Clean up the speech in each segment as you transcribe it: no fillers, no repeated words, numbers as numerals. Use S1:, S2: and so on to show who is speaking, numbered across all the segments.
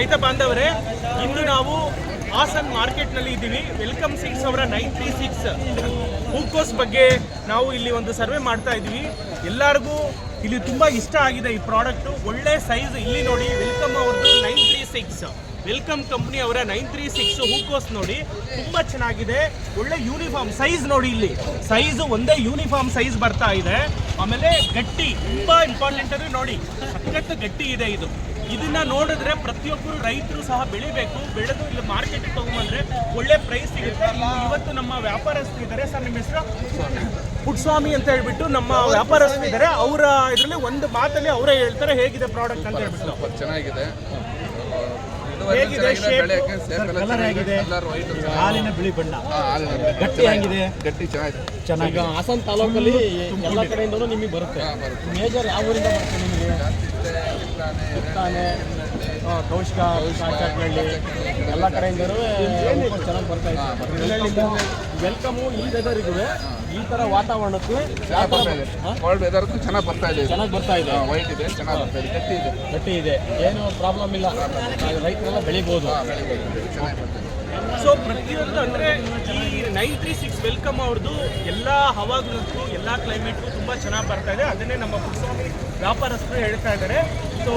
S1: ರೈತ ಬಾಂಧವರೇ, ಇಂದು ನಾವು ಹಾಸನ್ ಮಾರ್ಕೆಟ್ನಲ್ಲಿ ಇದ್ದೀವಿ. ವೆಲ್ಕಮ್ ಸೀಡ್ಸ್ ಅವರ 936 ಹೂಕೋಸ್ ಬಗ್ಗೆ ನಾವು ಇಲ್ಲಿ ಒಂದು ಸರ್ವೆ ಮಾಡ್ತಾ ಇದ್ದೀವಿ. ಎಲ್ಲರಿಗೂ ಇಲ್ಲಿ ತುಂಬ ಇಷ್ಟ ಆಗಿದೆ ಈ ಪ್ರಾಡಕ್ಟು. ಒಳ್ಳೆ ಸೈಜ್ ಇಲ್ಲಿ ನೋಡಿ, ವೆಲ್ಕಮ್ ಅವ್ರದ್ದು 936 ವೆಲ್ಕಮ್ ಕಂಪ್ನಿ ಅವರ 936 ಹೂಕೋಸ್ ನೋಡಿ, ತುಂಬ ಚೆನ್ನಾಗಿದೆ. ಒಳ್ಳೆ ಯೂನಿಫಾರ್ಮ್ ಸೈಜ್ ನೋಡಿ, ಇಲ್ಲಿ ಸೈಜು ಒಂದೇ ಯೂನಿಫಾರ್ಮ್ ಸೈಜ್ ಬರ್ತಾ ಇದೆ. ಆಮೇಲೆ ಗಟ್ಟಿ, ತುಂಬ ಇಂಪಾರ್ಟೆಂಟ್ ಅಂದರೆ ನೋಡಿ, ಸಖತ್ತು ಗಟ್ಟಿ ಇದೆ ಇದು. ಇದನ್ನ ನೋಡಿದ್ರೆ ಪ್ರತಿಯೊಬ್ಬರು ರೈತರು ಸಹ ಬೆಳಿಬೇಕು. ಬೆಳೆದು ಇಲ್ಲಿ ಮಾರ್ಕೆಟಿಗೆ ತಗೊಂಡ್ಬಂದ್ರೆ ಒಳ್ಳೆ ಪ್ರೈಸ್ ಸಿಗುತ್ತೆ. ಇವತ್ತು ನಮ್ಮ ವ್ಯಾಪಾರಸ್ಥರು ಇದ್ದಾರೆ. ಸರ್, ನಿಮ್ಮ ಹೆಸರು? ಪುಟ್ಸ್ವಾಮಿ ಅಂತ ಹೇಳ್ಬಿಟ್ಟು ನಮ್ಮ ವ್ಯಾಪಾರಸ್ಥರು ಇದ್ದಾರೆ. ಅವರ ಇದರಲ್ಲಿ ಒಂದು ಮಾತಲ್ಲಿ ಅವರೇ ಹೇಳ್ತಾರೆ ಹೇಗಿದೆ ಪ್ರಾಡಕ್ಟ್ ಅಂತ ಹೇಳ್ಬಿಟ್ಟು.
S2: ಚೆನ್ನಾಗಿದೆ,
S1: ಹೇಗಿದೆ
S3: ಕಲರ್ ಆಗಿದೆ, ಹಾಲಿನ ಬಿಳಿ ಬಣ್ಣ, ಗಟ್ಟಿ ಆಗಿದೆ,
S2: ಗಟ್ಟಿ
S3: ಚೆನ್ನಾಗಿ.
S4: ಈಗ ಹಾಸನ್ ತಾಲೂಕಲ್ಲಿ ಎಲ್ಲ ಕಡೆಯಿಂದಲೂ ನಿಮಗೆ ಬರುತ್ತೆ. ಮೇಜರ್ ಯಾವ ಊರಿಂದ ಬರುತ್ತೆ ನಿಮಗೆ? ಕೌಶಿಕ, ಕಾಚಾಟ್ನಹಳ್ಳಿ ಎಲ್ಲ ಕಡೆಯಿಂದಲೂ ಚೆನ್ನಾಗಿ ಬರ್ತಾ ಇದೆ. ವೆಲ್ಕಮು ಈ ವೆದರಿಗೂ ಈ ಥರ ವಾತಾವರಣಕ್ಕೂ
S2: ವರ್ಲ್ಡ್ ವೆದರ್ಗೂ ಚೆನ್ನಾಗಿ ಬರ್ತಾ ಇದೆ.
S4: ಚೆನ್ನಾಗಿ ಬರ್ತಾ ಇದೆ.
S2: ವೈಟ್ ಇದೆ, ಚೆನ್ನಾಗಿ ಬರ್ತಾ ಇದೆ, ಗಟ್ಟಿ ಇದೆ,
S4: ಗಟ್ಟಿ ಇದೆ, ಏನು ಪ್ರಾಬ್ಲಮ್ ಇಲ್ಲ. ರೈತರೆಲ್ಲ ಬೆಳಿಬೋದು.
S2: ಚೆನ್ನಾಗಿ ಬರ್ತಾ ಇದೆ.
S1: ಸೊ ಪ್ರತಿಯೊಂದು ಅಂದರೆ ಈ 936 ವೆಲ್ಕಮ್ ಅವ್ರದ್ದು ಎಲ್ಲ ಹವಾಗುಣಕ್ಕೂ ಎಲ್ಲ ಕ್ಲೈಮೇಟ್ಗೂ ತುಂಬ ಚೆನ್ನಾಗಿ ಬರ್ತಾ ಇದೆ. ಅದನ್ನೇ ನಮ್ಮ ಪುಟ್ಸ್ವಾಮಿ ವ್ಯಾಪಾರಸ್ಥರು ಹೇಳ್ತಾ ಇದ್ದಾರೆ. ಸೊ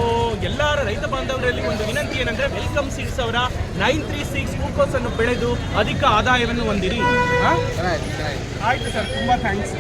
S1: ಎಲ್ಲ ರೈತ ಬಾಂಧವರಲ್ಲಿ ಒಂದು ವಿನಂತಿ ಏನಂದರೆ, ವೆಲ್ಕಮ್ ಸೀಡ್ಸ್ ಅವರ 936 ಹೂಕೋಸನ್ನು ಬೆಳೆದು ಅಧಿಕ ಆದಾಯವನ್ನು ಹೊಂದಿರಿ. ಆಯಿತು ಸರ್, ತುಂಬ ಥ್ಯಾಂಕ್ಸ್.